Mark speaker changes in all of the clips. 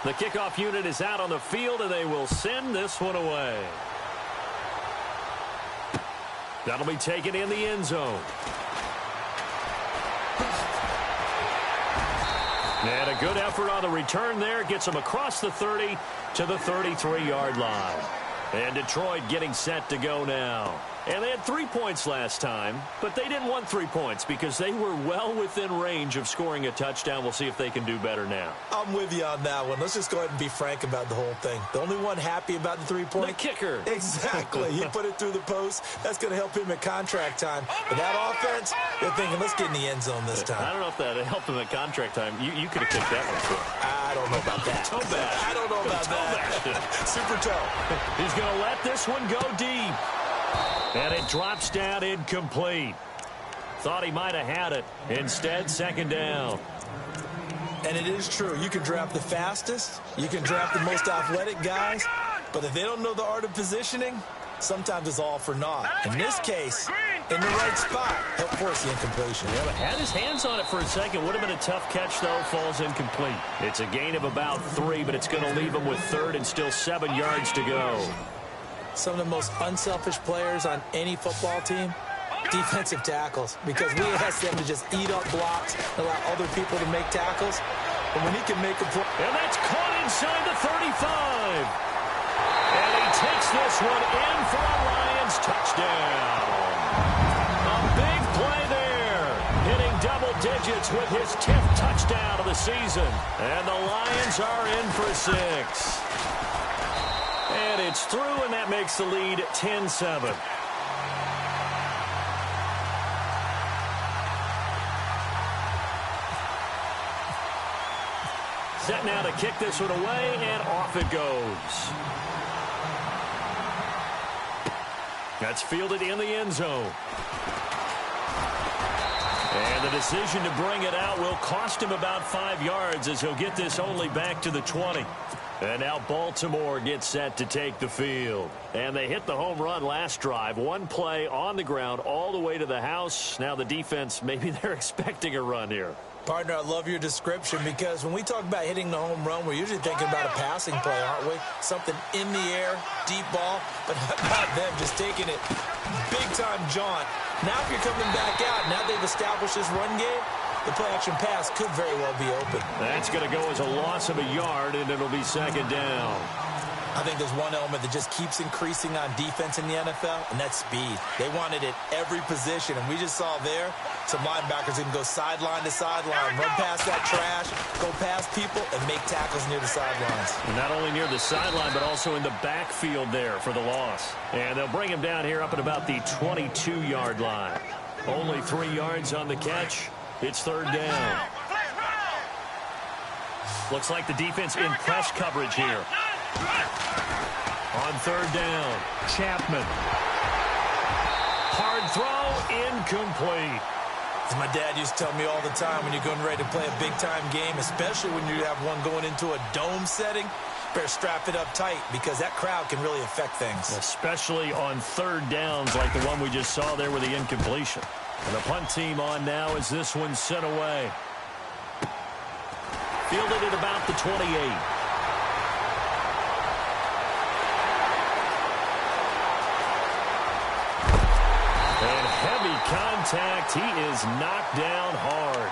Speaker 1: The kickoff unit is out on the field, and they will send this one away. That'll be taken in the end zone. And a good effort on the return there. Gets them across the 30 to the 33-yard line. And Detroit getting set to go now. And they had 3 points last time, but they didn't want 3 points because they were well within range of scoring a touchdown. We'll see if they can do better now.
Speaker 2: I'm with you on that one. Let's just go ahead and be frank about the whole thing. The only one happy about the 3-point?
Speaker 1: The kicker.
Speaker 2: Exactly. He put it through the post. That's going to help him at contract time. But that offense, they're thinking, let's get in the end zone this time.
Speaker 1: I don't know if that helped him at contract time. You could have kicked that one for him.
Speaker 2: I don't know about that.
Speaker 1: Toe bash.
Speaker 2: I don't know about that. Super toe.
Speaker 1: He's going to let this one go deep. And it drops down incomplete. Thought he might have had it. Instead, second down.
Speaker 2: And it is true. You can draft the fastest. You can draft the most athletic guys. But if they don't know the art of positioning, sometimes it's all for naught. In this case, in the right spot, help force the incompletion.
Speaker 1: Yeah, but had his hands on it for a second. Would have been a tough catch, though. Falls incomplete. It's a gain of about 3, but it's going to leave him with third and still 7 yards to go.
Speaker 2: Some of the most unselfish players on any football team, defensive tackles, because we ask them to just eat up blocks, allow other people to make tackles. But when he can make a play.
Speaker 1: And that's caught inside the 35. And he takes this one in for a Lions touchdown. A big play there. Hitting double digits with his 10th touchdown of the season. And the Lions are in for 6. And it's through, and that makes the lead 10-7. Set now to kick this one away, and off it goes. That's fielded in the end zone. And the decision to bring it out will cost him about 5 yards as he'll get this only back to the 20. And now Baltimore gets set to take the field. And they hit the home run last drive. One play on the ground all the way to the house. Now the defense, maybe they're expecting a run here.
Speaker 2: Partner, I love your description because when we talk about hitting the home run, we're usually thinking about a passing play, aren't we? Something in the air, deep ball, but not them just taking it big-time jaunt. Now if you're coming back out, now they've established this run game, the play-action pass could very well be open.
Speaker 1: That's going to go as a loss of a yard, and it'll be second down.
Speaker 2: I think there's one element that just keeps increasing on defense in the NFL, and that's speed. They want it at every position, and we just saw there some linebackers can go sideline to sideline, run past that trash, go past people, and make tackles near the sidelines.
Speaker 1: And not only near the sideline, but also in the backfield there for the loss. And they'll bring him down here up at about the 22-yard line. Only 3 yards on the catch. It's third down. Looks like the defense in press coverage here. On third down, Chapman. Hard throw, incomplete.
Speaker 2: As my dad used to tell me all the time, when you're getting ready to play a big-time game, especially when you have one going into a dome setting, better strap it up tight because that crowd can really affect things.
Speaker 1: Especially on third downs like the one we just saw there with the incompletion. And the punt team on now as this one's sent away. Fielded at about the 28. And heavy contact. He is knocked down hard.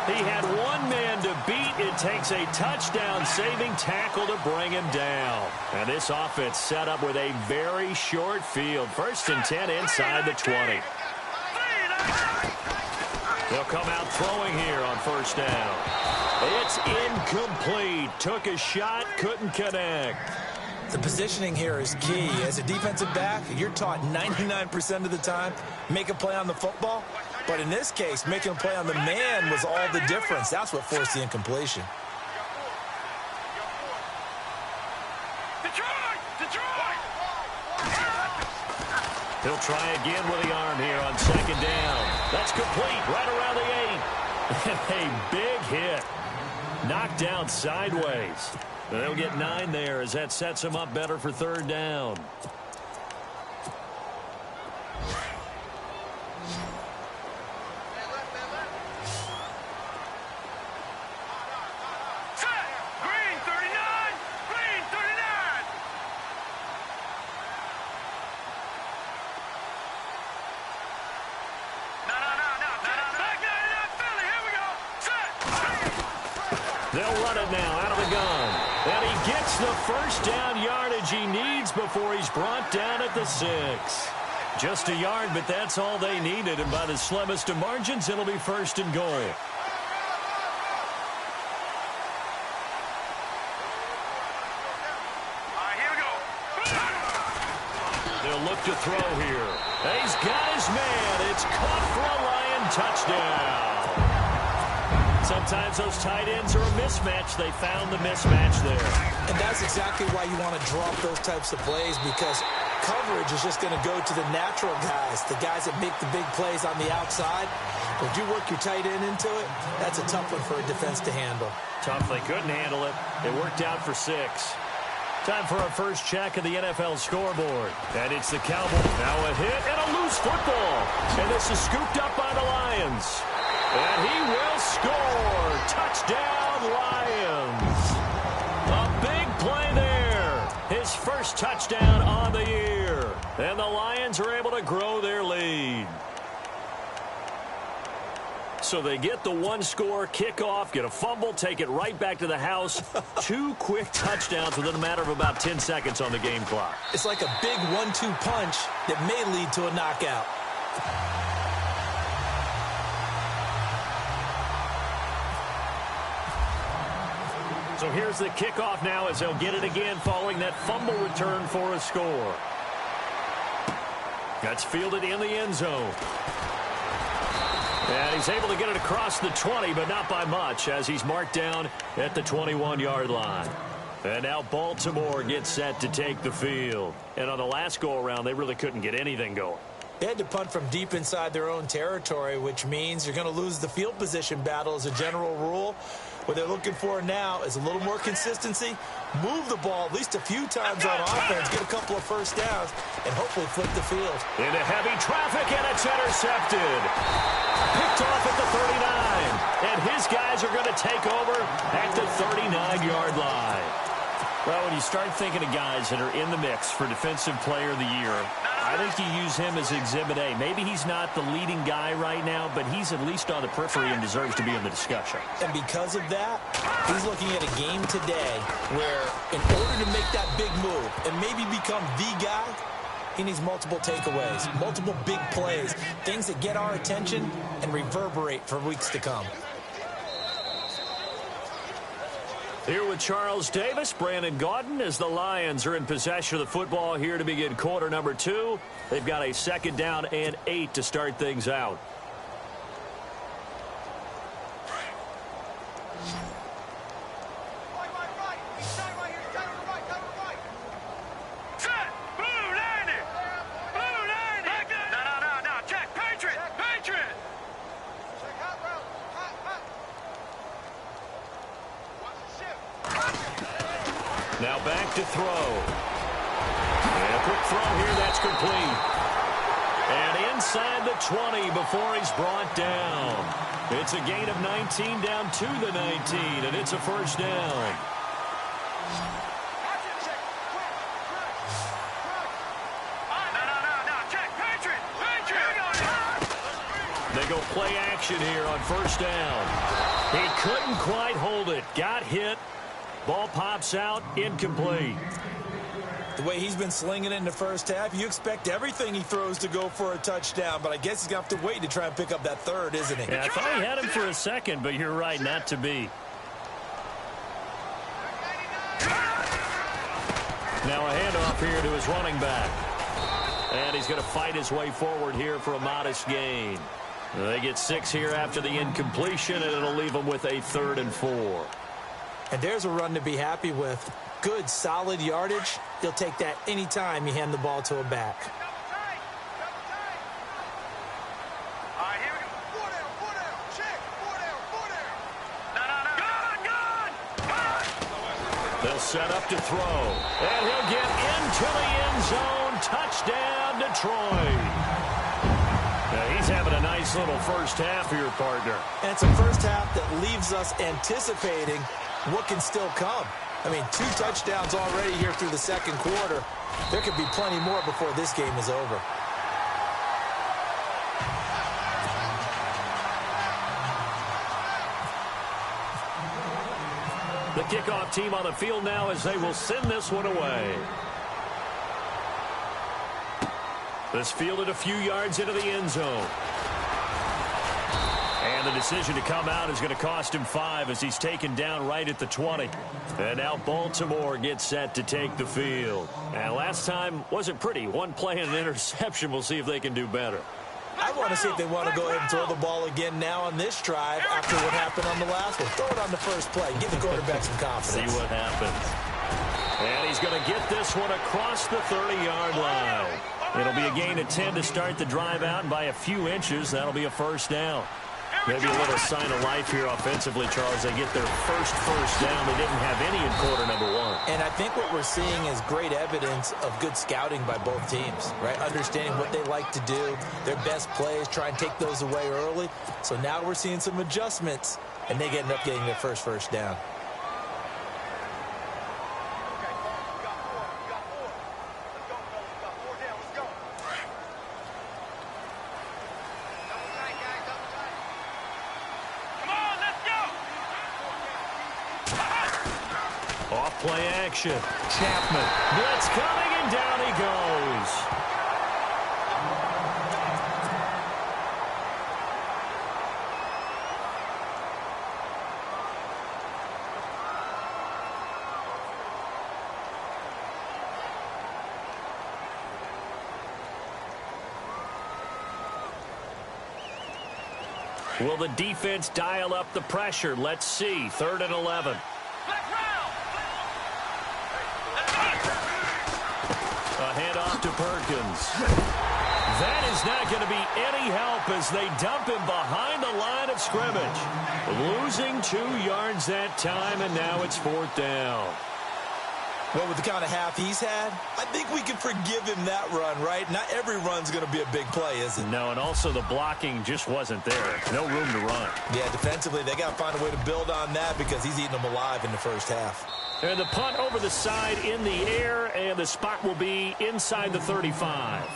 Speaker 1: He had one man to beat. It takes a touchdown-saving tackle to bring him down. And this offense set up with a very short field. 1st and 10 inside the 20. They'll come out throwing here on first down. It's incomplete. Took a shot, couldn't connect.
Speaker 2: The positioning here is key. As a defensive back, you're taught 99% of the time, make a play on the football. But in this case, making a play on the man was all the difference. That's what forced the incompletion.
Speaker 1: He'll try again with the arm here on second down. That's complete right around the 8. And a big hit. Knocked down sideways. They'll get 9 there as that sets him up better for third down. run it now out of the gun. And he gets the first down yardage he needs before he's brought down at the 6. Just a yard, but that's all they needed. And by the slimmest of margins, it'll be first and goal. They'll look to throw here. He's got his man. It's caught for a Lion touchdown. Sometimes those tight ends are a mismatch. They found the mismatch there.
Speaker 2: And that's exactly why you want to drop those types of plays, because coverage is just going to go to the natural guys, the guys that make the big plays on the outside. If you work your tight end into it, that's a tough one for a defense to handle.
Speaker 1: Tough. They couldn't handle it. It worked out for 6. Time for our first check of the NFL scoreboard. And it's the Cowboys. Now a hit and a loose football. And this is scooped up by the Lions. And he will score. Touchdown, Lions. A big play there. His first touchdown on the year. And the Lions are able to grow their lead. So they get the one-score kickoff, get a fumble, take it right back to the house. 2 quick touchdowns within a matter of about 10 seconds on the game clock.
Speaker 2: It's like a big 1-2 punch that may lead to a knockout.
Speaker 1: So here's the kickoff now as they'll get it again following that fumble return for a score. That's fielded in the end zone. And he's able to get it across the 20, but not by much, as he's marked down at the 21-yard line. And now Baltimore gets set to take the field. And on the last go-around, they really couldn't get anything going.
Speaker 2: They had to punt from deep inside their own territory, which means you're going to lose the field position battle as a general rule. What they're looking for now is a little more consistency, move the ball at least a few times on offense, get a couple of first downs, and hopefully flip the field.
Speaker 1: Into heavy traffic, and it's intercepted. Picked off at the 39. And his guys are going to take over at the 39-yard line. Well, when you start thinking of guys that are in the mix for Defensive Player of the Year, I think you use him as Exhibit A. Maybe he's not the leading guy right now, but he's at least on the periphery and deserves to be in the discussion.
Speaker 2: And because of that, he's looking at a game today where in order to make that big move and maybe become the guy, he needs multiple takeaways, multiple big plays, things that get our attention and reverberate for weeks to come.
Speaker 1: Here with Charles Davis, Brandon Gaudin, as the Lions are in possession of the football here to begin quarter number 2. They've got a 2nd down and 8 to start things out. Now back to throw. And a quick throw here, that's complete. And inside the 20 before he's brought down. It's a gain of 19 down to the 19, and it's a first down. They go play action here on first down. He couldn't quite hold it. Got hit. Ball pops out, incomplete.
Speaker 2: The way he's been slinging it in the first half, you expect everything he throws to go for a touchdown, but I guess he's going to have to wait to try and pick up that third, isn't he?
Speaker 1: Yeah, I thought he had him for a second, but you're right, not to be. Now a handoff here to his running back. And he's going to fight his way forward here for a modest gain. They get 6 here after the incompletion, and it'll leave them with a 3rd and 4.
Speaker 2: And there's a run to be happy with. Good, solid yardage. He'll take that anytime you hand the ball to a back.
Speaker 3: All right, here we go. 4 down. Check. 4 down. No.
Speaker 1: They'll set up to throw. And he'll get into the end zone. Touchdown, Detroit. Now, he's having a nice little first half here, partner.
Speaker 2: And it's a first half that leaves us anticipating what can still come. I mean, 2 touchdowns already here through the second quarter. There could be plenty more before this game is over.
Speaker 1: The kickoff team on the field now as they will send this one away. This fielded a few yards into the end zone. And the decision to come out is going to cost him 5 as he's taken down right at the 20. And now Baltimore gets set to take the field. And last time wasn't pretty. One play and an interception. We'll see if they can do better.
Speaker 2: I want to see if they want to go ahead and throw the ball again now on this drive after what happened on the last one. Throw it on the first play. Give the quarterback some confidence.
Speaker 1: See what happens. And he's going to get this one across the 30-yard line. It'll be a gain of 10 to start the drive out, and by a few inches, that'll be a first down. Maybe a little sign of life here offensively, Charles. They get their first down. They didn't have any in quarter number 1.
Speaker 2: And I think what we're seeing is great evidence of good scouting by both teams, right? Understanding what they like to do, their best plays, try and take those away early. So now we're seeing some adjustments, and they end up getting their first down.
Speaker 1: Play action. Chapman. Blitz coming, and down he goes. Will the defense dial up the pressure? Let's see. 3rd and 11. A handoff to Perkins. That is not going to be any help as they dump him behind the line of scrimmage. Losing 2 yards that time, and now it's 4th down.
Speaker 2: Well, with the kind of half he's had, I think we can forgive him that run, right? Not every run's going to be a big play, is it?
Speaker 1: No, and also the blocking just wasn't there. No room to run.
Speaker 2: Yeah, defensively, they got to find a way to build on that because he's eating them alive in the first half.
Speaker 1: And the punt over the side in the air, and the spot will be inside the 35.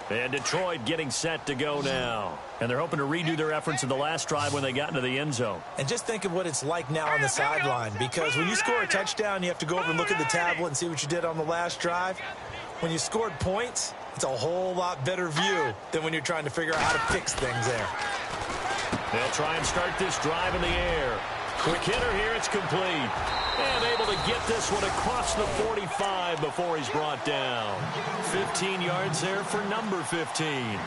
Speaker 1: And Detroit getting set to go now. And they're hoping to redo their efforts in the last drive when they got into the end zone.
Speaker 2: And just think of what it's like now on the sideline, because when you score a touchdown, you have to go over and look at the tablet and see what you did on the last drive. When you scored points, it's a whole lot better view than when you're trying to figure out how to fix things there.
Speaker 1: They'll try and start this drive in the air. Quick hitter here, it's complete. And able to get this one across the 45 before he's brought down. 15 yards there for number 15.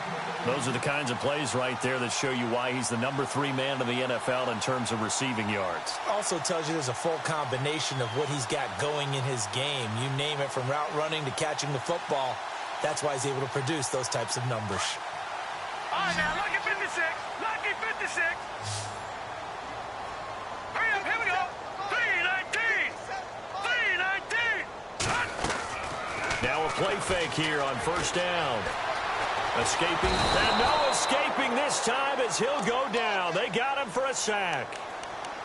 Speaker 1: Those are the kinds of plays right there that show you why he's the number 3 man in the NFL in terms of receiving yards.
Speaker 2: Also tells you there's a full combination of what he's got going in his game. You name it, from route running to catching the football. That's why he's able to produce those types of numbers.
Speaker 3: All right, now, lucky 56. Lucky 56. Hurry up, here we go. 319. 319.
Speaker 1: Now a play fake here on first down. Escaping, and no escaping this time as he'll go down. They got him for a sack.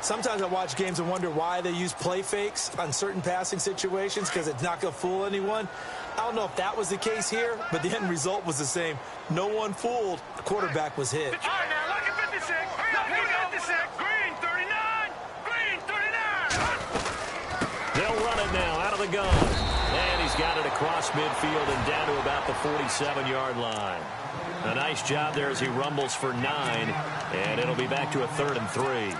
Speaker 2: Sometimes I watch games and wonder why they use play fakes on certain passing situations, because it's not going to fool anyone. I don't know if that was the case here, but the end result was the same. No one fooled. The quarterback was hit.
Speaker 3: All right, now, lucky 56. Hurry up, here we go. 56. Green 39. Green 39.
Speaker 1: They'll run it now out of the gun. And he's got it across midfield and down to about the 47-yard line. A nice job there as he rumbles for 9, and it'll be back to a 3rd and 3.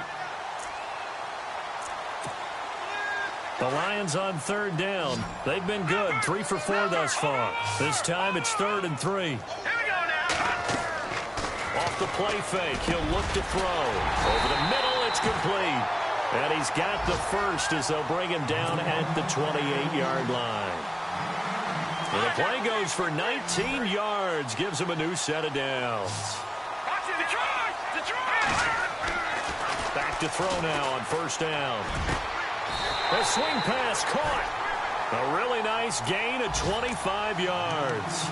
Speaker 1: The Lions on 3rd down. They've been good, 3 for 4 thus far. This time it's 3rd and 3.
Speaker 3: Here we go now.
Speaker 1: Off the play fake. He'll look to throw. Over the middle, it's complete. And he's got the first as they'll bring him down at the 28-yard line. And the play goes for 19 yards. Gives him a new set of downs. Back to throw now on first down. A swing pass caught. A really nice gain of 25 yards.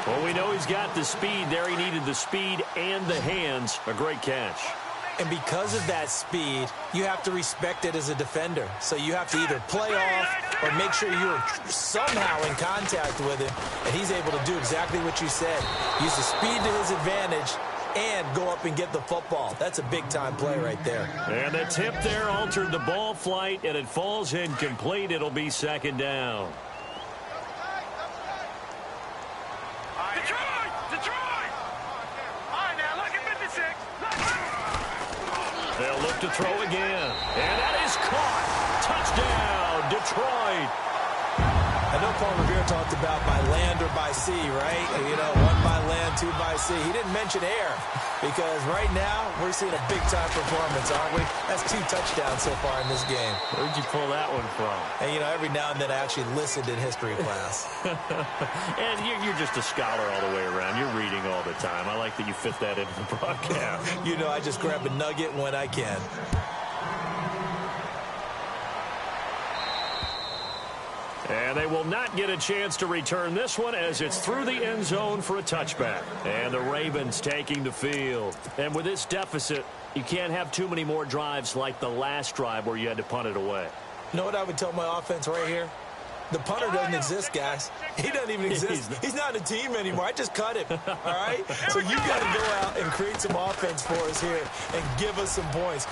Speaker 1: Well, we know he's got the speed there. He needed the speed and the hands. A great catch.
Speaker 2: And because of that speed, you have to respect it as a defender. So you have to either play off or make sure you're somehow in contact with him. And he's able to do exactly what you said. Use the speed to his advantage and go up and get the football. That's a big-time play right there. And
Speaker 1: the tip there altered the ball flight, and it falls incomplete. It'll be second down.
Speaker 3: Detroit! All right, now, look at 56.
Speaker 1: They'll look to throw again. And that is caught. Touchdown, Detroit.
Speaker 2: I know Paul Revere talked about by land or by sea, right? You know, one by land, two by sea. He didn't mention air because right now we're seeing a big-time performance, aren't we? That's 2 touchdowns so far in this game.
Speaker 1: Where'd you pull that one from?
Speaker 2: And, you know, every now and then I actually listened in history class.
Speaker 1: And you're just a scholar all the way around. You're reading all the time. I like that you fit that into the broadcast.
Speaker 2: You know, I just grab a nugget when I can.
Speaker 1: And they will not get a chance to return this one as it's through the end zone for a touchback. And the Ravens taking the field. And with this deficit, you can't have too many more drives like the last drive where you had to punt it away.
Speaker 2: You know what I would tell my offense right here? The punter doesn't exist, guys. He doesn't even exist. He's not a team anymore. I just cut him, all right? So you got to go out and create some offense for us here and give us some points.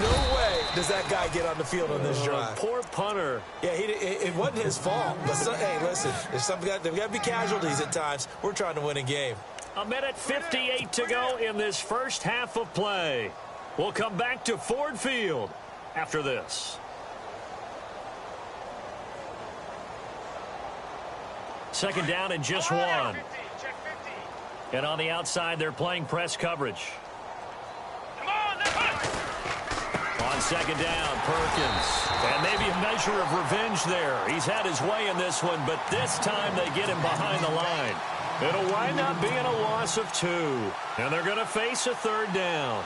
Speaker 2: No way does that guy get on the field on this drive.
Speaker 1: Poor punter.
Speaker 2: Yeah, it wasn't his fault. But hey, listen, there's got to be casualties at times. We're trying to win a game.
Speaker 1: 1:58 to go in this first half of play. We'll come back to Ford Field after this. Second down and just one. And on the outside, they're playing press coverage. On second down, Perkins. And maybe a measure of revenge there. He's had his way in this one, but this time they get him behind the line. It'll wind up being a loss of 2. And they're going to face a third down.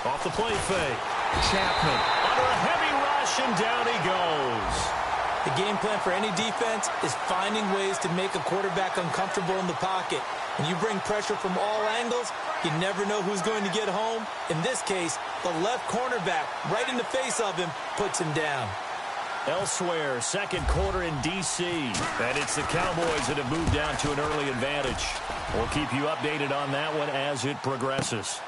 Speaker 1: Off the play fake. Chapman under a heavy rush, and down he goes.
Speaker 2: The game plan for any defense is finding ways to make a quarterback uncomfortable in the pocket. When you bring pressure from all angles, you never know who's going to get home. In this case, the left cornerback, right in the face of him, puts him down.
Speaker 1: Elsewhere, second quarter in D.C. And it's the Cowboys that have moved down to an early advantage. We'll keep you updated on that one as it progresses.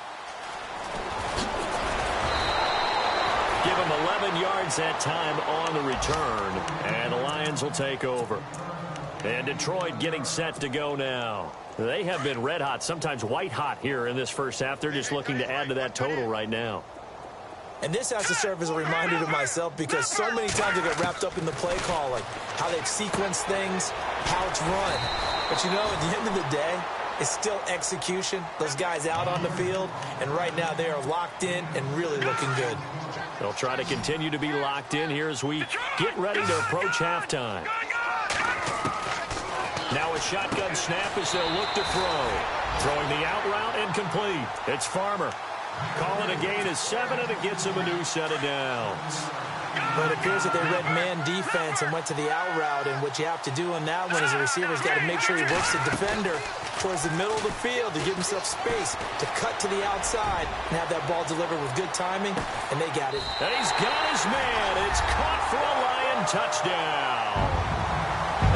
Speaker 1: Give them 11 yards that time on the return, and the Lions will take over. And Detroit getting set to go now. They have been red hot, sometimes white hot here in this first half. They're just looking to add to that total right now.
Speaker 2: And this has to serve as a reminder to myself because so many times I get wrapped up in the play calling, how they've sequenced things, how it's run. But, you know, at the end of the day, it's still execution. Those guys out on the field, and right now they are locked in and really looking good.
Speaker 1: They'll try to continue to be locked in here as we get ready to approach halftime. Now a shotgun snap as they'll look to throw. Throwing the out route incomplete. It's Farmer. Calling a gain of 7, and it gets him a new set of downs.
Speaker 2: But it appears that they read man defense and went to the out route, and what you have to do on that one is the receiver's got to make sure he works the defender towards the middle of the field to give himself space to cut to the outside and have that ball delivered with good timing, and they got it.
Speaker 1: And he's got his man. It's caught for a Lion touchdown.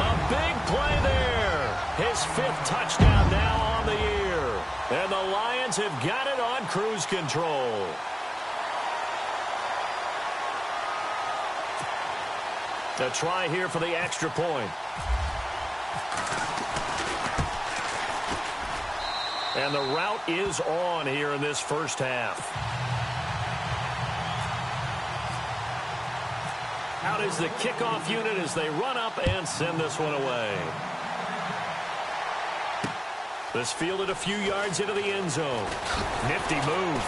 Speaker 1: A big play there. His 5th touchdown now on the year. And the Lions have got it on cruise control. A try here for the extra point. And the route is on here in this first half. Out is the kickoff unit as they run up and send this one away. This fielded a few yards into the end zone. Nifty move.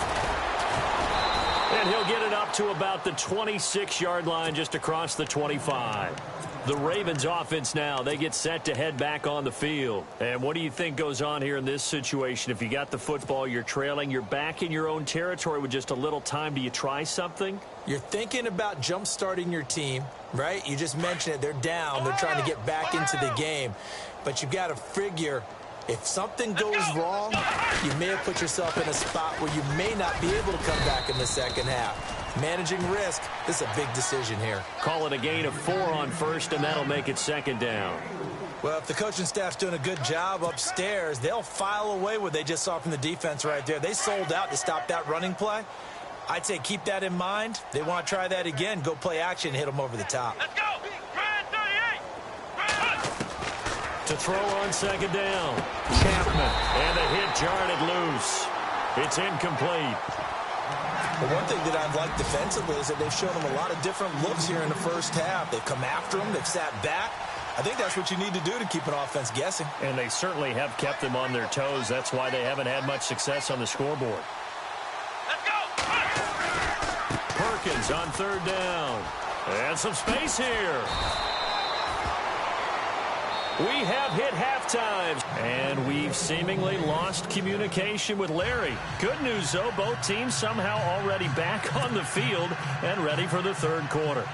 Speaker 1: And he'll get it up to about the 26-yard line, just across the 25. The Ravens offense now, they get set to head back on the field. And what do you think goes on here in this situation? If you got the football, you're trailing, you're back in your own territory with just a little time. Do you try something?
Speaker 2: You're thinking about jump-starting your team, right? You just mentioned it. They're down. They're trying to get back into the game. But you've got to figure, if something goes wrong, you may have put yourself in a spot where you may not be able to come back in the second half. Managing risk, this is a big decision here.
Speaker 1: Call it a gain of 4 on first, and that'll make it second down.
Speaker 2: Well, if the coaching staff's doing a good job upstairs, they'll file away what they just saw from the defense right there. They sold out to stop that running play. I'd say keep that in mind. They want to try that again. Go play action, hit them over the top.
Speaker 3: Let's go.
Speaker 1: To throw on second down. Chapman. And the hit jarred it loose. It's incomplete.
Speaker 2: Well, one thing that I've liked defensively is that they've shown them a lot of different looks here in the first half. They've come after them. They've sat back. I think that's what you need to do to keep an offense guessing.
Speaker 1: And they certainly have kept them on their toes. That's why they haven't had much success on the scoreboard.
Speaker 3: Let's go.
Speaker 1: Perkins on third down. And some space here. We have hit halftime, and we've seemingly lost communication with Larry. Good news, though, both teams somehow already back on the field and ready for the third quarter.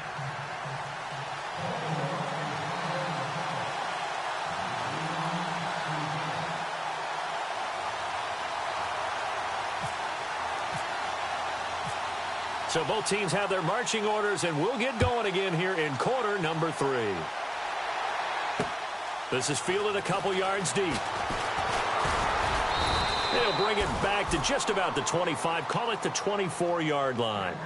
Speaker 1: So both teams have their marching orders, and we'll get going again here in quarter number 3. This is fielded a couple yards deep. They'll bring it back to just about the 25. Call it the 24-yard line.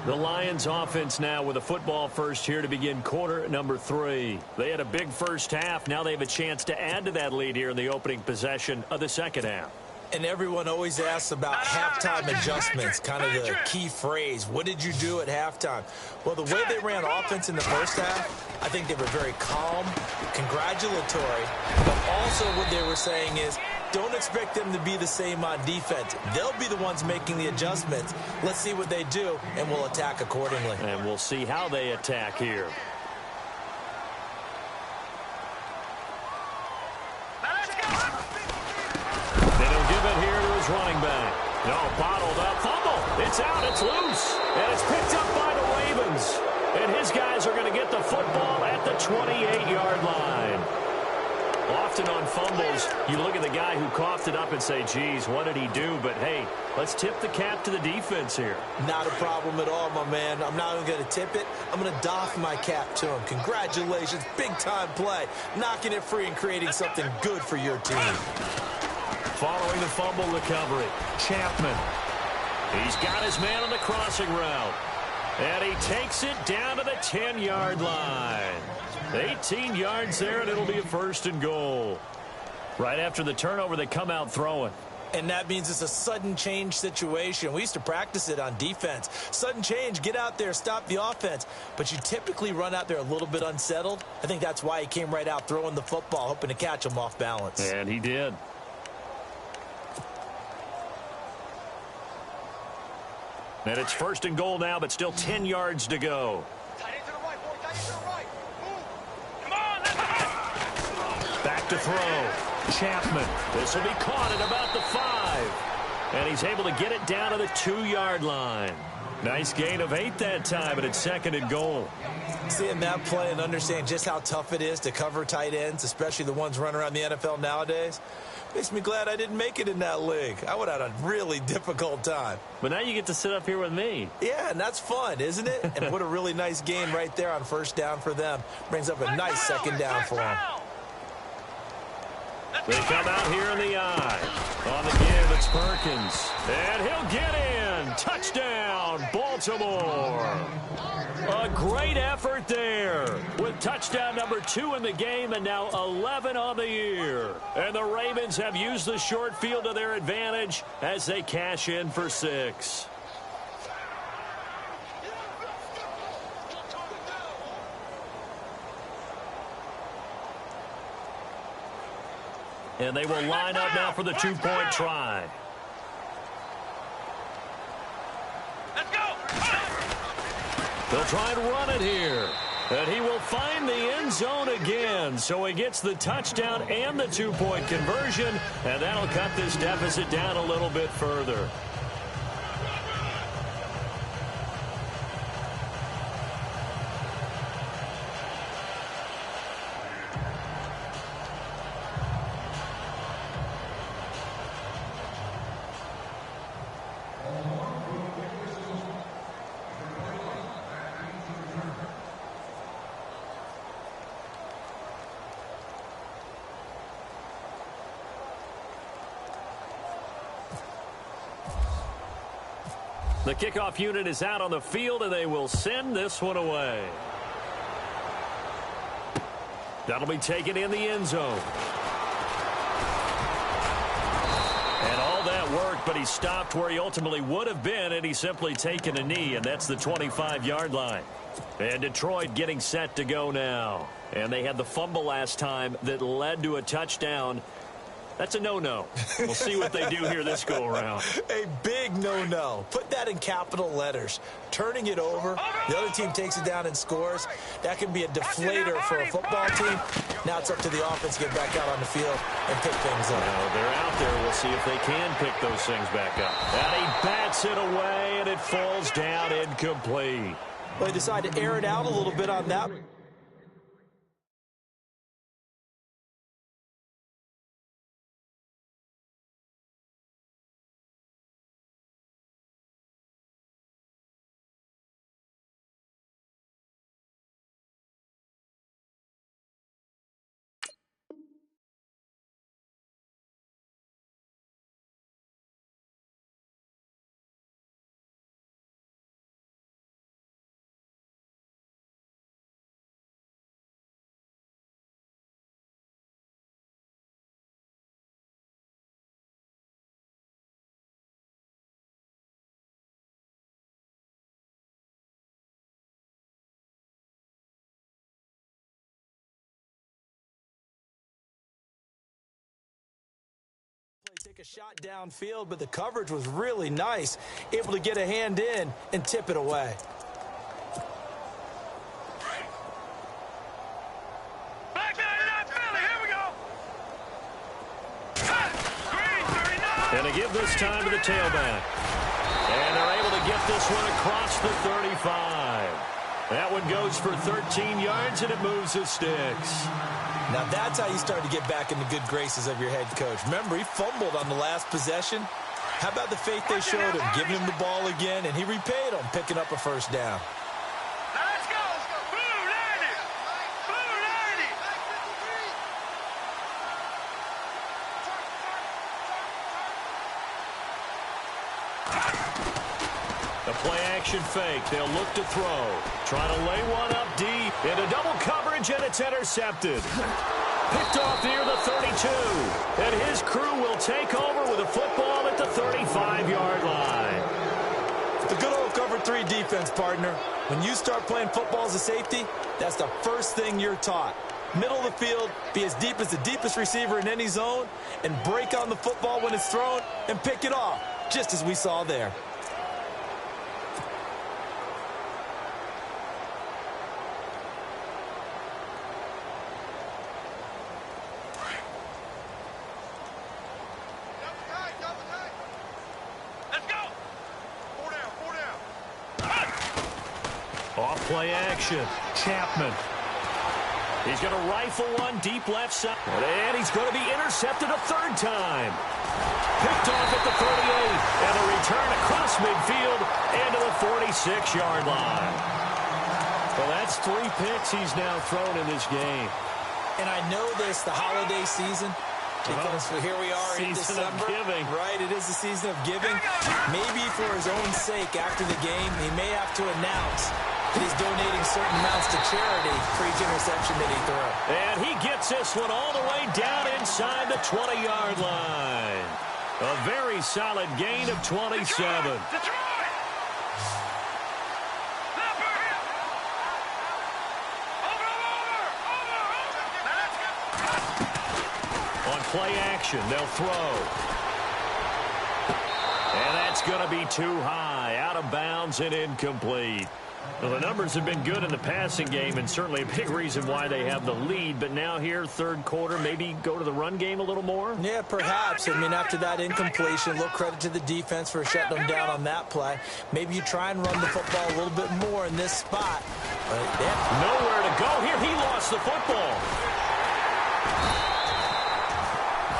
Speaker 1: The Lions offense now with a football first here to begin quarter number 3. They had a big first half. Now they have a chance to add to that lead here in the opening possession of the second half.
Speaker 2: And everyone always asks about halftime adjustments, kind of the key phrase. What did you do at halftime? Well, the way they ran offense in the first half, I think they were very calm, congratulatory, but also what they were saying is, don't expect them to be the same on defense. They'll be the ones making the adjustments. Let's see what they do, and we'll attack accordingly.
Speaker 1: And we'll see how they attack here. Running back. No, bottled up. Fumble. It's out. It's loose. And it's picked up by the Ravens. And his guys are going to get the football at the 28-yard line. Often on fumbles, you look at the guy who coughed it up and say, geez, what did he do? But, hey, let's tip the cap to the defense here.
Speaker 2: Not a problem at all, my man. I'm not even going to tip it. I'm going to doff my cap to him. Congratulations. Big-time play. Knocking it free and creating something good for your team.
Speaker 1: Following the fumble recovery, Chapman. He's got his man on the crossing route. And he takes it down to the 10-yard line. 18 yards there, and it'll be a first and goal. Right after the turnover, they come out throwing.
Speaker 2: And that means it's a sudden change situation. We used to practice it on defense. Sudden change, get out there, stop the offense. But you typically run out there a little bit unsettled. I think that's why he came right out throwing the football, hoping to catch him off balance.
Speaker 1: And he did. And it's first and goal now, but still 10 yards to go.
Speaker 3: Tight end to the right, boy. Tight end to the right. Move. Come on, let's go.
Speaker 1: Back to throw. Chapman. This will be caught at about the 5. And he's able to get it down to the 2-yard line. Nice gain of 8 that time, but it's second and goal.
Speaker 2: Seeing that play and understanding just how tough it is to cover tight ends, especially the ones running around the NFL nowadays, makes me glad I didn't make it in that league. I would have had a really difficult time.
Speaker 1: But now you get to sit up here with me.
Speaker 2: Yeah, and that's fun, isn't it? And what a really nice gain right there on first down for them. Brings up a nice second down for them.
Speaker 1: They come out here in the eye. On the give, it's Perkins. And he'll get in. Touchdown, touchdown, Baltimore. A great effort there with touchdown number 2 in the game and now 11 on the year. And the Ravens have used the short field to their advantage as they cash in for 6. And they will line up now for the 2-point try.
Speaker 3: Let's go.
Speaker 1: They'll try and run it here. And he will find the end zone again. So he gets the touchdown and the 2-point conversion. And that'll cut this deficit down a little bit further. The kickoff unit is out on the field, and they will send this one away. That'll be taken in the end zone. And all that worked, but he stopped where he ultimately would have been, and he's simply taken a knee, and that's the 25-yard line. And Detroit getting set to go now. And they had the fumble last time that led to a touchdown. That's a no-no. We'll see what they do here this go-around.
Speaker 2: A big no-no. Put that in capital letters. Turning it over, the other team takes it down and scores. That can be a deflator for a football team. Now it's up to the offense to get back out on the field and pick things up.
Speaker 1: Now they're out there. We'll see if they can pick those things back up. And he bats it away, and it falls down incomplete.
Speaker 2: Well, they decide to air it out a little bit on that. Take a shot downfield, but the coverage was really nice. Able to get a hand in and tip it away.
Speaker 3: BlackDaDon's Philly, here we go. Green, 39.
Speaker 1: And they give this time to the tailback. And they're able to get this one across the 35. That one goes for 13 yards, and it moves the sticks.
Speaker 2: Now that's how you start to get back in the good graces of your head coach. Remember, he fumbled on the last possession. How about the faith they showed him, giving him the ball again, and he repaid them, picking up a first down.
Speaker 3: Now let's go. Blue 90. Blue 90.
Speaker 1: The play-action fake. They'll look to throw. Trying to lay one up deep. Into double coverage, and it's intercepted. Picked off near the 32. And his crew will take over with a football at the 35-yard line.
Speaker 2: The good old cover 3 defense, partner. When you start playing football as a safety, that's the first thing you're taught. Middle of the field, be as deep as the deepest receiver in any zone, and break on the football when it's thrown and pick it off, just as we saw there.
Speaker 1: Play action. Chapman. He's going to rifle one deep left side. And he's going to be intercepted a third time. Picked off at the 38. And a return across midfield and to the 46-yard line. Well, that's 3 picks he's now thrown in this game.
Speaker 2: And I know this, the holiday season, Here we are in December. Right, it is the season of giving. Maybe for his own sake after the game, he may have to announce that he's donating certain amounts to charity for each interception that he throws.
Speaker 1: And he gets this one all the way down inside the 20-yard line. A very solid gain of 27. On play action, they'll throw. And that's going to be too high, out of bounds and incomplete. Well, the numbers have been good in the passing game and certainly a big reason why they have the lead. But now here, third quarter, maybe go to the run game a little more?
Speaker 2: Yeah, perhaps. I mean, after that incompletion, a little credit to the defense for shutting them down on that play. Maybe you try and run the football a little bit more in this spot.
Speaker 1: Nowhere to go here. He lost the football.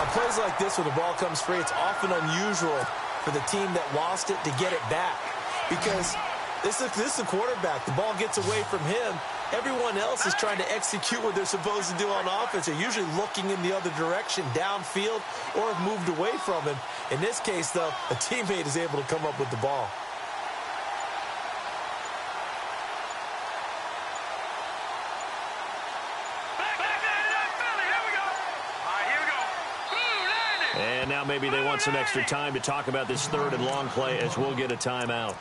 Speaker 2: On plays like this where the ball comes free, it's often unusual for the team that lost it to get it back. Because this is the quarterback. The ball gets away from him. Everyone else is trying to execute what they're supposed to do on offense. They're usually looking in the other direction, downfield, or have moved away from him. In this case, though, a teammate is able to come up with the ball.
Speaker 1: And now maybe they want some extra time to talk about this third and long play as we'll get a timeout.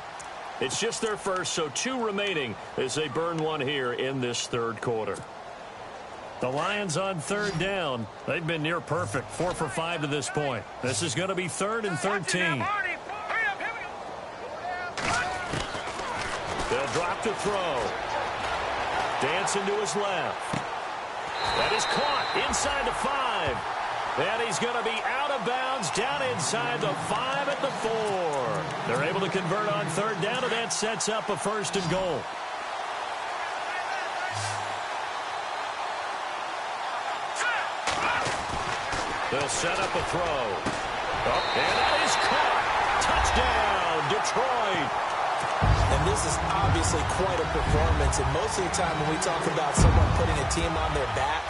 Speaker 1: It's just their first, so 2 remaining as they burn one here in this third quarter. The Lions on third down. They've been near perfect, 4 for 5 to this point. This is going to be 3rd and 13. They'll drop to throw. Dancing to his left. That is caught inside the 5. And he's going to be out of bounds down inside the 5 at the 4. They're able to convert on third down, and that sets up a 1st and goal. They'll set up a throw. And that is caught. Touchdown, Detroit.
Speaker 2: And this is obviously quite a performance. And most of the time when we talk about someone putting a team on their back,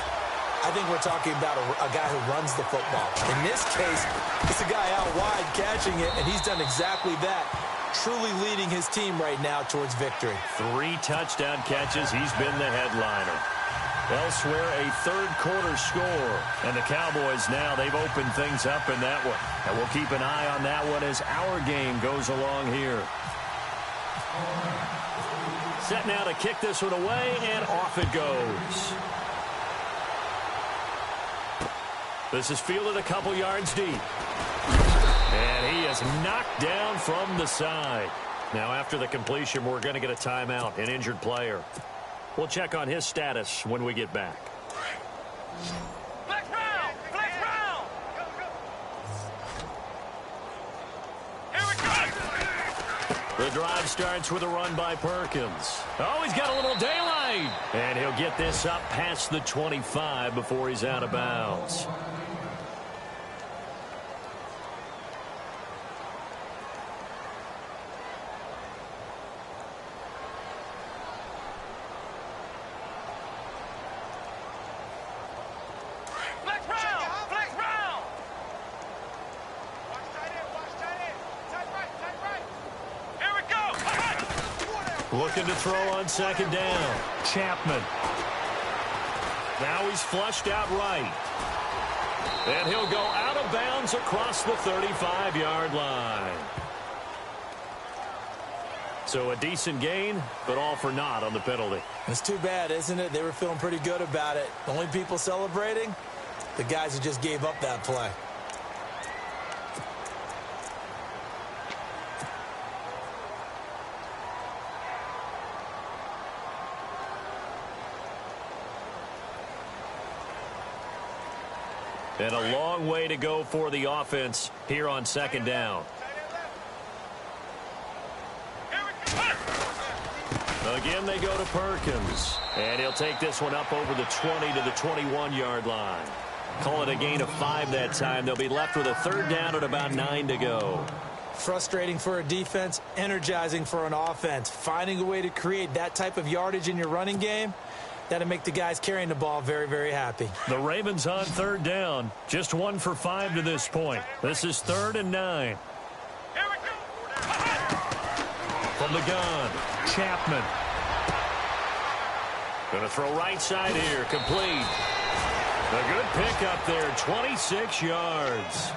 Speaker 2: I think we're talking about a guy who runs the football. In this case, it's a guy out wide catching it, and he's done exactly that, truly leading his team right now towards victory.
Speaker 1: 3 touchdown catches. He's been the headliner. Elsewhere, a third quarter score. And the Cowboys now, they've opened things up in that one. And we'll keep an eye on that one as our game goes along here. Set now to kick this one away, and off it goes. This is fielded a couple yards deep. And he is knocked down from the side. Now, after the completion, we're going to get a timeout, an injured player. We'll check on his status when we get back.
Speaker 3: Flex round! Flex round! Go, go. Here we go!
Speaker 1: The drive starts with a run by Perkins. Oh, he's got a little daylight. And he'll get this up past the 25 before he's out of bounds. Looking to throw on second down. Chapman. Now he's flushed out right. And he'll go out of bounds across the 35-yard line. So a decent gain, but all for naught on the penalty.
Speaker 2: It's too bad, isn't it? They were feeling pretty good about it. The only people celebrating, the guys who just gave up that play.
Speaker 1: And a long way to go for the offense here on second down. Again, they go to Perkins. And he'll take this one up over the 20 to the 21-yard line. Call it a gain of 5 that time. They'll be left with a third down at about 9 to go.
Speaker 2: Frustrating for a defense, energizing for an offense. Finding a way to create that type of yardage in your running game, That'll make the guys carrying the ball very, very happy.
Speaker 1: The Ravens on third down. Just 1 for 5 to this point. This is 3rd and 9. From the gun, Chapman. Going to throw right side here, complete. A good pickup there, 26 yards.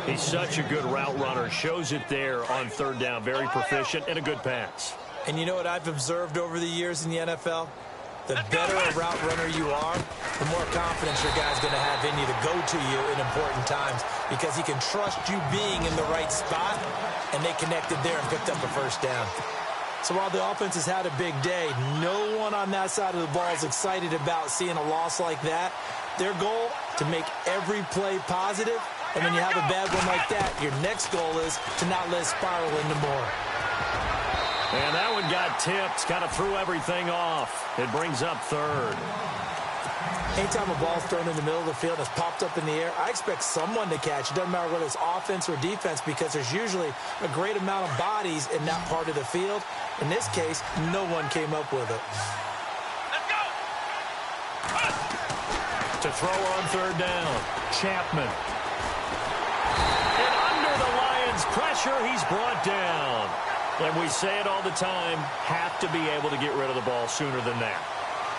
Speaker 1: He's such a good route runner. Shows it there on third down. Very proficient and a good pass.
Speaker 2: And you know what I've observed over the years in the NFL? The better a route runner you are, the more confidence your guy's going to have in you to go to you in important times because he can trust you being in the right spot, and they connected there and picked up a first down. So while the offense has had a big day, no one on that side of the ball is excited about seeing a loss like that. Their goal, to make every play positive, and when you have a bad one like that, your next goal is to not let it spiral into more.
Speaker 1: And that one got tipped, kind of threw everything off. It brings up 3rd.
Speaker 2: Anytime a ball's thrown in the middle of the field and it's popped up in the air, I expect someone to catch. It doesn't matter whether it's offense or defense because there's usually a great amount of bodies in that part of the field. In this case, no one came up with it.
Speaker 3: Let's go!
Speaker 1: To throw on third down, Chapman. And under the Lions' pressure, he's brought down. And we say it all the time, have to be able to get rid of the ball sooner than that.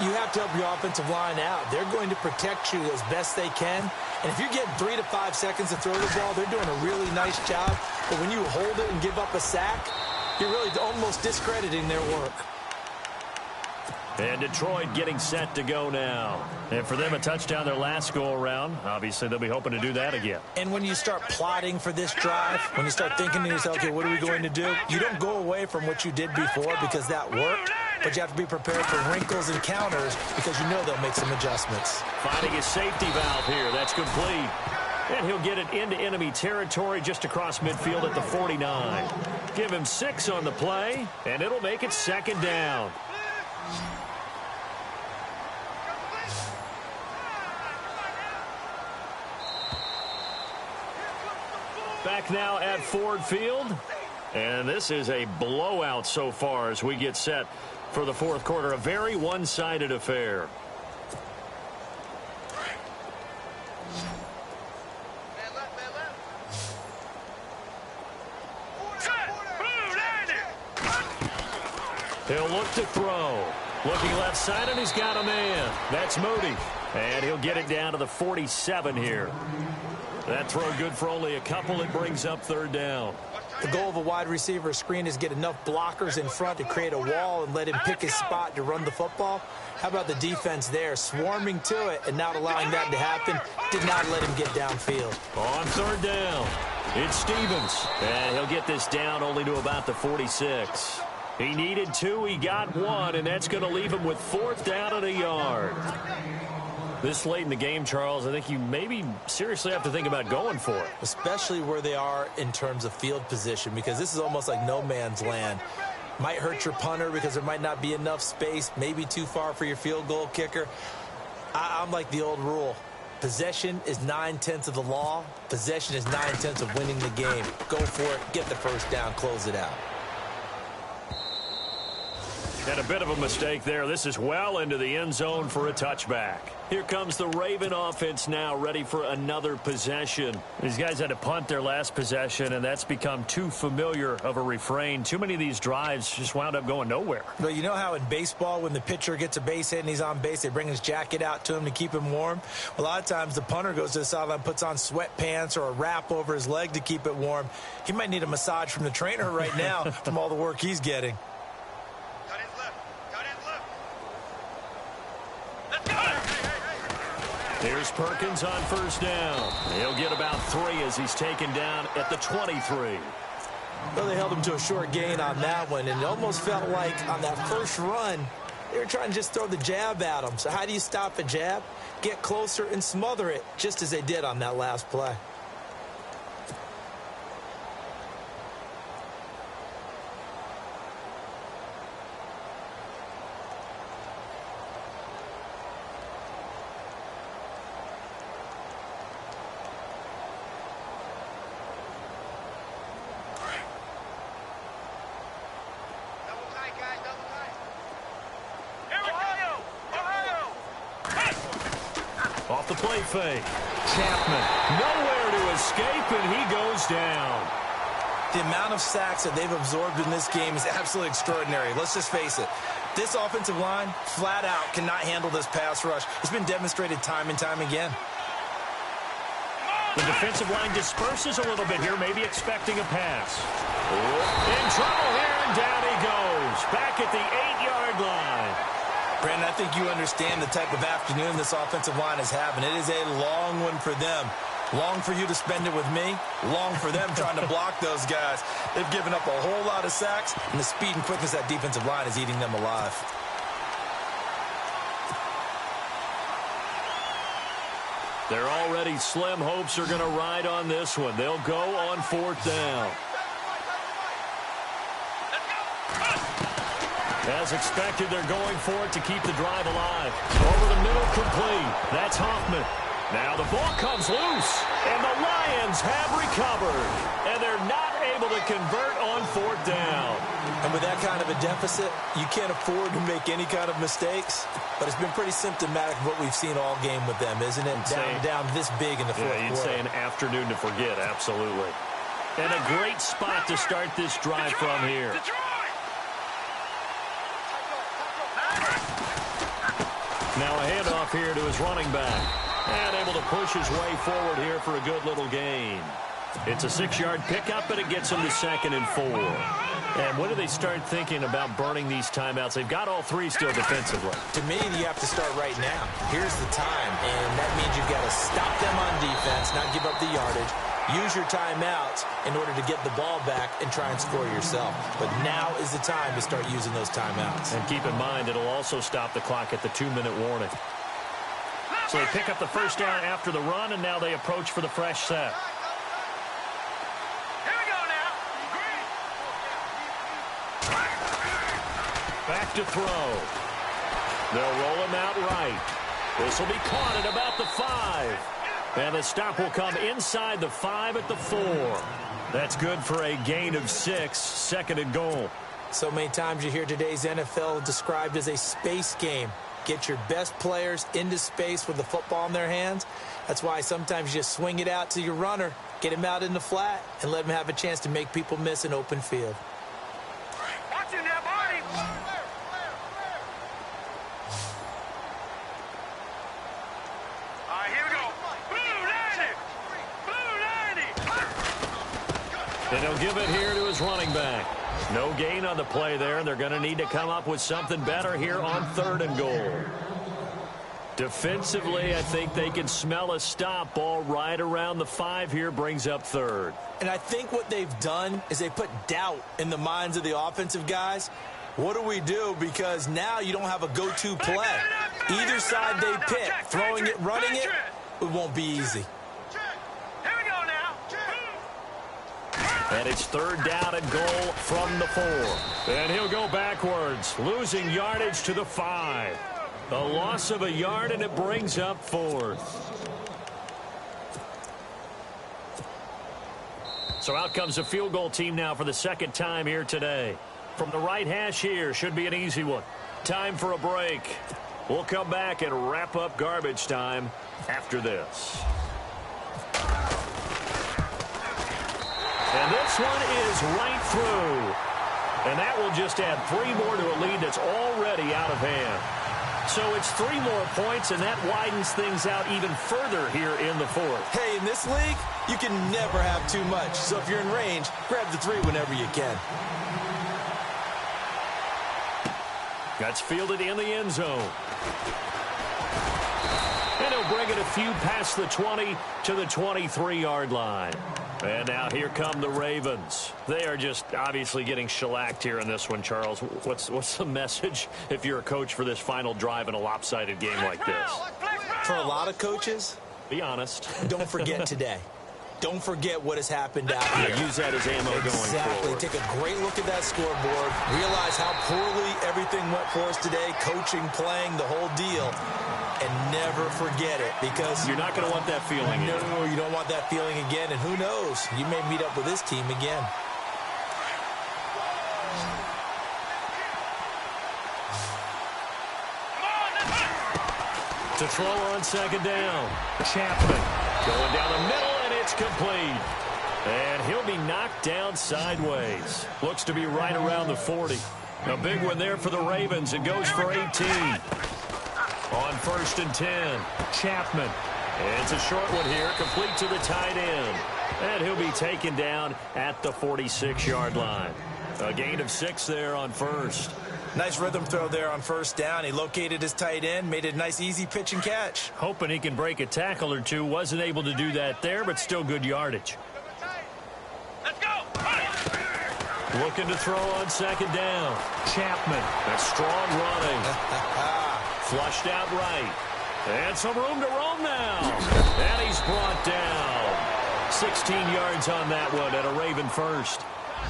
Speaker 2: You have to help your offensive line out. They're going to protect you as best they can. And if you're getting 3 to 5 seconds to throw the ball, they're doing a really nice job. But when you hold it and give up a sack, you're really almost discrediting their work.
Speaker 1: And Detroit getting set to go now. And for them, a touchdown their last go-around. Obviously, they'll be hoping to do that again.
Speaker 2: And when you start plotting for this drive, when you start thinking to yourself, okay, what are we going to do? You don't go away from what you did before because that worked. But you have to be prepared for wrinkles and counters because you know they'll make some adjustments.
Speaker 1: Finding his safety valve here. That's complete. And he'll get it into enemy territory just across midfield at the 49. Give him 6 on the play, and it'll make it 2nd down. Back now at Ford Field. And this is a blowout so far as we get set for the 4th quarter. A very one-sided affair. He'll look to throw. Looking left side, and he's got a man. That's Moody. And he'll get it down to the 47 here. That throw good for only a couple. It brings up 3rd down.
Speaker 2: The goal of a wide receiver screen is get enough blockers in front to create a wall and let him pick his spot to run the football. How about the defense there, swarming to it and not allowing that to happen? Did not let him get downfield.
Speaker 1: On 3rd down, it's Stevens. And he'll get this down only to about the 46. He needed 2, he got 1, and that's going to leave him with 4th down and a yard. This late in the game, Charles, I think you maybe seriously have to think about going for it.
Speaker 2: Especially where they are in terms of field position, because this is almost like no man's land. Might hurt your punter because there might not be enough space, maybe too far for your field goal kicker. I'm like the old rule. Possession is 9/10 of the law. Possession is 9/10 of winning the game. Go for it, get the first down, close it out.
Speaker 1: And a bit of a mistake there. This is well into the end zone for a touchback. Here comes the Raven offense now, ready for another possession. These guys had to punt their last possession, and that's become too familiar of a refrain. Too many of these drives just wound up going nowhere.
Speaker 2: But you know how in baseball, when the pitcher gets a base hit and he's on base, they bring his jacket out to him to keep him warm? A lot of times the punter goes to the sideline, puts on sweatpants or a wrap over his leg to keep it warm. He might need a massage from the trainer right now from all the work he's getting.
Speaker 1: Here's Perkins on 1st down. He'll get about 3 as he's taken down at the 23.
Speaker 2: Well, they held him to a short gain on that one, and it almost felt like on that first run, they were trying to just throw the jab at him. So how do you stop a jab? Get closer and smother it, just as they did on that last play.
Speaker 1: play fake. Chapman nowhere to escape, and he goes down.
Speaker 2: The amount of sacks that they've absorbed in this game is absolutely extraordinary. Let's just face it. This offensive line, flat out, cannot handle this pass rush. It's been demonstrated time and time again.
Speaker 1: The defensive line disperses a little bit here, maybe expecting a pass. In trouble here, and down he goes. Back at the 8-yard line.
Speaker 2: Brandon, I think you understand the type of afternoon this offensive line is having. It is a long one for them. Long for you to spend it with me. Long for them trying to block those guys. They've given up a whole lot of sacks, and the speed and quickness of that defensive line is eating them alive.
Speaker 1: They're already slim hopes are going to ride on this one. They'll go on 4th down. As expected, they're going for it to keep the drive alive. Over the middle, complete. That's Hoffman. Now the ball comes loose, and the Lions have recovered. And they're not able to convert on 4th down.
Speaker 2: And with that kind of a deficit, you can't afford to make any kind of mistakes. But it's been pretty symptomatic of what we've seen all game with them, isn't it? Down this big in the fourth quarter.
Speaker 1: You'd say an afternoon to forget, absolutely. And a great spot to start this drive from here. Now a handoff here to his running back. And able to push his way forward here for a good little gain. It's a 6-yard pickup, and it gets him to 2nd and 4. And when do they start thinking about burning these timeouts? They've got all 3 still defensively.
Speaker 2: To me, you have to start right now. Here's the time, and that means you've got to stop them on defense, not give up the yardage. Use your timeouts in order to get the ball back and try and score yourself. But now is the time to start using those timeouts.
Speaker 1: And keep in mind, it'll also stop the clock at the 2-minute warning. So they pick up the first down after the run, and now they approach for the fresh set.
Speaker 3: Here we go now.
Speaker 1: Back to throw. They'll roll him out right. This will be caught at about the 5. And the stop will come inside the 5 at the 4. That's good for a gain of 6, 2nd and goal.
Speaker 2: So many times you hear today's NFL described as a space game. Get your best players into space with the football in their hands. That's why sometimes you just swing it out to your runner, get him out in the flat, and let him have a chance to make people miss an open field.
Speaker 3: Watch him now, Barney. All right, here we go. Blue 90.
Speaker 1: And he'll give it here to his running back. No gain on the play there, and they're going to need to come up with something better here on 3rd and goal. Defensively, I think they can smell a stop. Ball right around the 5 here, brings up 3rd.
Speaker 2: And I think what they've done is they put doubt in the minds of the offensive guys. What do we do? Because now you don't have a go-to play. Either side they pick, throwing it, running it, it won't be easy.
Speaker 1: And it's 3rd down and goal from the 4. And he'll go backwards, losing yardage to the 5. A loss of a yard, and it brings up 4th. So out comes the field goal team now for the 2nd time here today. From the right hash here, should be an easy one. Time for a break. We'll come back and wrap up garbage time after this. And this one is right through. And that will just add 3 more to a lead that's already out of hand. So it's 3 more points, and that widens things out even further here in the 4th.
Speaker 2: Hey, in this league, you can never have too much. So if you're in range, grab the 3 whenever you can.
Speaker 1: That's fielded in the end zone. And he'll bring it a few past the 20 to the 23-yard line. And now here come the Ravens. They are just obviously getting shellacked here in this one, Charles. What's the message if you're a coach for this final drive in a lopsided game like this?
Speaker 2: For a lot of coaches,
Speaker 1: be honest.
Speaker 2: Don't forget today. Don't forget what has happened out here.
Speaker 1: Use that as ammo going forward.
Speaker 2: Take a great look at that scoreboard. Realize how poorly everything went for us today. Coaching, playing, the whole deal. And never forget it, because
Speaker 1: you're not going to want that feeling again.
Speaker 2: No, you don't want that feeling again. And who knows? You may meet up with this team again.
Speaker 1: To throw on second down. Chapman going down the middle, and it's complete. And he'll be knocked down sideways. Looks to be right around the 40. A big one there for the Ravens. It goes for 18. On 1st and 10, Chapman. It's a short one here, complete to the tight end. And he'll be taken down at the 46-yard line. A gain of 6 there on 1st.
Speaker 2: Nice rhythm throw there on 1st down. He located his tight end, made it a nice, easy pitch and catch.
Speaker 1: Hoping he can break a tackle or two. Wasn't able to do that there, but still good yardage.
Speaker 3: Let's go.
Speaker 1: Looking to throw on 2nd down. Chapman. That's strong running. Flushed out right. And some room to roam now. And he's brought down. 16 yards on that one at a Raven first.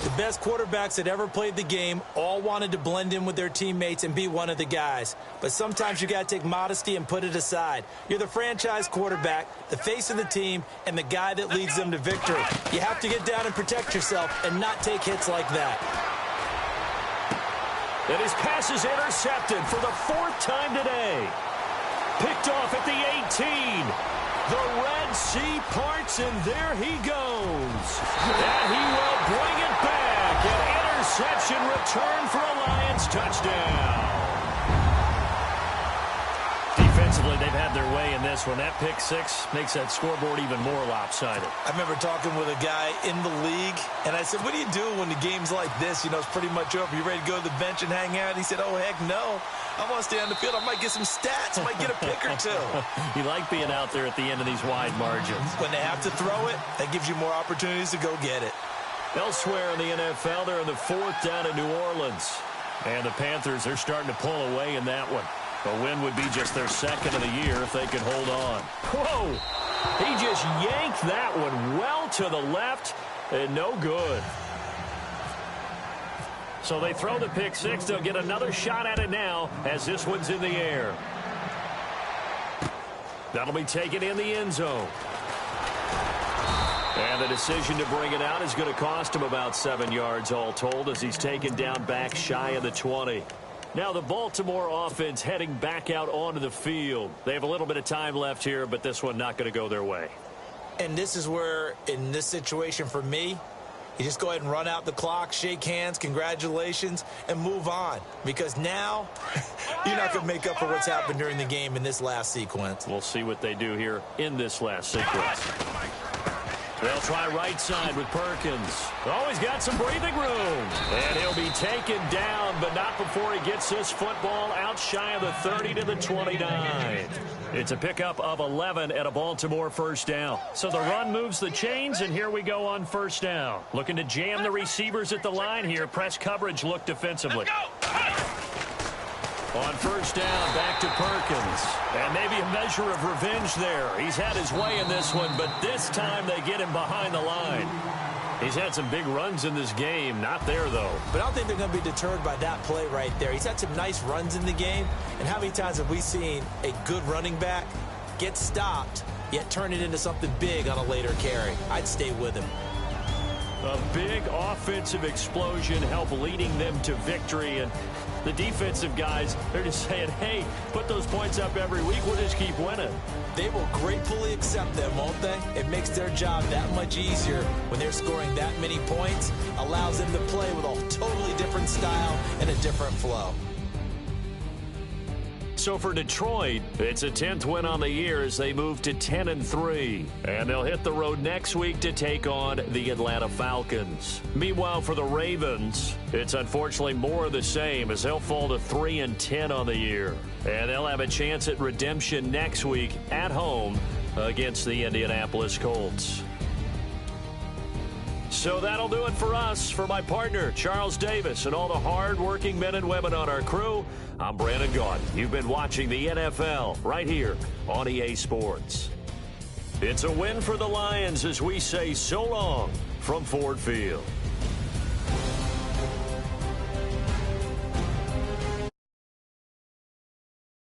Speaker 2: The best quarterbacks that ever played the game all wanted to blend in with their teammates and be one of the guys. But sometimes you got to take modesty and put it aside. You're the franchise quarterback, the face of the team, and the guy that leads them to victory. You have to get down and protect yourself and not take hits like that.
Speaker 1: And his pass is intercepted for the 4th time today. Picked off at the 18. The Red Sea parts, and there he goes. And he will bring it back. An interception return for a Lions touchdown. Defensively, they've had their way in this one. That pick 6 makes that scoreboard even more lopsided.
Speaker 2: I remember talking with a guy in the league, and I said, what do you do when the game's like this? You know, it's pretty much over. You ready to go to the bench and hang out? He said, oh, heck no. I want to stay on the field. I might get some stats. I might get a pick or two.
Speaker 1: You like being out there at the end of these wide margins.
Speaker 2: When they have to throw it, that gives you more opportunities to go get it.
Speaker 1: Elsewhere in the NFL, they're in the 4th down in New Orleans. And the Panthers are starting to pull away in that one. A win would be just their 2nd of the year if they could hold on. Whoa! He just yanked that one well to the left, and no good. So they throw the pick 6. They'll get another shot at it now as this one's in the air. That'll be taken in the end zone. And the decision to bring it out is going to cost him about 7 yards all told as he's taken down back shy of the 20. Now the Baltimore offense heading back out onto the field. They have a little bit of time left here, but this one not going to go their way.
Speaker 2: And this is where, in this situation for me, you just go ahead and run out the clock, shake hands, congratulations, and move on. Because now, you're not going to make up for what's happened during the game in this last sequence.
Speaker 1: We'll see what they do here in this last sequence. They'll try right side with Perkins. Oh, he's got some breathing room. And he'll be taken down, but not before he gets this football out shy of the 30 to the 29. It's a pickup of 11 at a Baltimore 1st down. So the run moves the chains, and here we go on 1st down. Looking to jam the receivers at the line here. Press coverage look defensively. On 1st down, back to Perkins. And maybe a measure of revenge there. He's had his way in this one, but this time they get him behind the line. He's had some big runs in this game. Not there, though.
Speaker 2: But I don't think they're going to be deterred by that play right there. He's had some nice runs in the game. And how many times have we seen a good running back get stopped, yet turn it into something big on a later carry? I'd stay with him.
Speaker 1: A big offensive explosion help leading them to victory. And the defensive guys, they're just saying, hey, put those points up every week. We'll just keep winning.
Speaker 2: They will gratefully accept them, won't they? It makes their job that much easier when they're scoring that many points. Allows them to play with a totally different style and a different flow.
Speaker 1: So for Detroit, it's a 10th win on the year as they move to 10-3. And they'll hit the road next week to take on the Atlanta Falcons. Meanwhile, for the Ravens, it's unfortunately more of the same as they'll fall to 3-10 on the year. And they'll have a chance at redemption next week at home against the Indianapolis Colts. So that'll do it for us. For my partner, Charles Davis, and all the hard-working men and women on our crew, I'm Brandon Gaudin. You've been watching the NFL right here on EA Sports. It's a win for the Lions as we say so long from Ford Field.